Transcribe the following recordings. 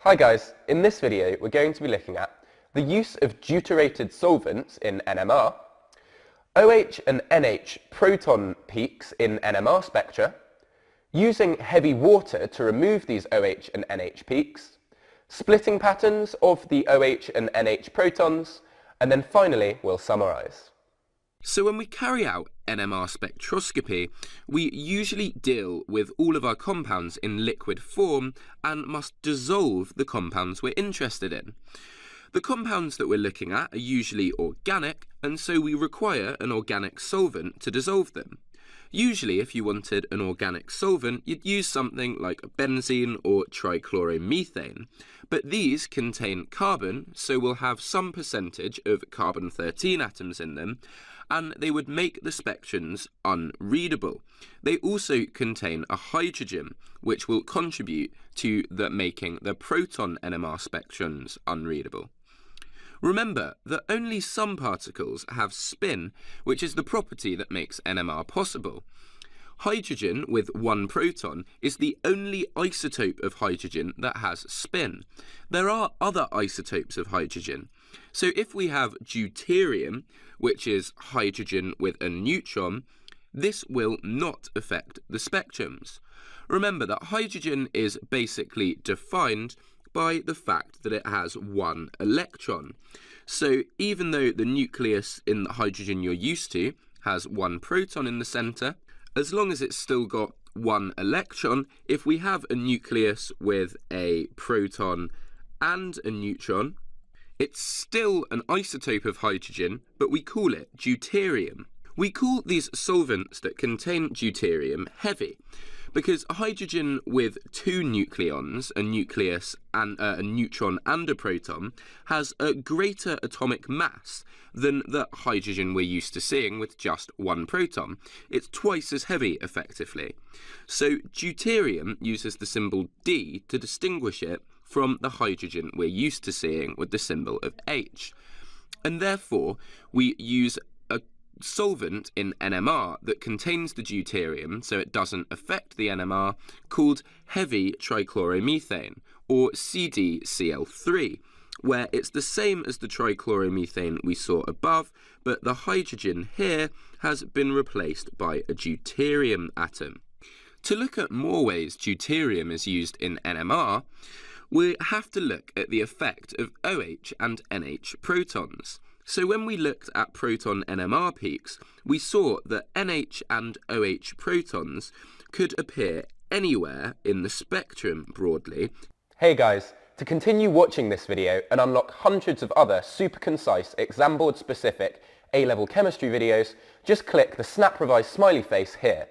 Hi guys, in this video we're going to be looking at the use of deuterated solvents in NMR, OH and NH proton peaks in NMR spectra, using heavy water to remove these OH and NH peaks, splitting patterns of the OH and NH protons, and then finally we'll summarise. So when we carry out NMR spectroscopy, we usually deal with all of our compounds in liquid form and must dissolve the compounds we're interested in. The compounds that we're looking at are usually organic, and so we require an organic solvent to dissolve them. Usually, if you wanted an organic solvent, you'd use something like benzene or trichloromethane. But these contain carbon, so we'll have some percentage of carbon-13 atoms in them, and they would make the spectrums unreadable. They also contain a hydrogen, which will contribute to making the proton NMR spectrums unreadable. Remember that only some particles have spin, which is the property that makes NMR possible. Hydrogen with one proton is the only isotope of hydrogen that has spin. There are other isotopes of hydrogen. So if we have deuterium, which is hydrogen with a neutron, this will not affect the spectrums. Remember that hydrogen is basically defined by the fact that it has one electron. So even though the nucleus in the hydrogen you're used to has one proton in the centre, as long as it's still got one electron, if we have a nucleus with a proton and a neutron, it's still an isotope of hydrogen, but we call it deuterium. We call these solvents that contain deuterium heavy, because hydrogen with two nucleons, a nucleus and a neutron and a proton, has a greater atomic mass than the hydrogen we're used to seeing with just one proton. It's twice as heavy, effectively. So deuterium uses the symbol D to distinguish it from the hydrogen we're used to seeing with the symbol of H. And therefore, we use a solvent in NMR that contains the deuterium, so it doesn't affect the NMR, called heavy trichloromethane, or CdCl3, where it's the same as the trichloromethane we saw above, but the hydrogen here has been replaced by a deuterium atom. To look at more ways deuterium is used in NMR, we have to look at the effect of OH and NH protons. So when we looked at proton NMR peaks, we saw that NH and OH protons could appear anywhere in the spectrum broadly. Hey guys, to continue watching this video and unlock hundreds of other super concise exam board specific A-level chemistry videos, just click the Snap Revise smiley face here.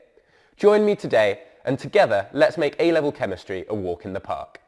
Join me today and together let's make A-level chemistry a walk in the park.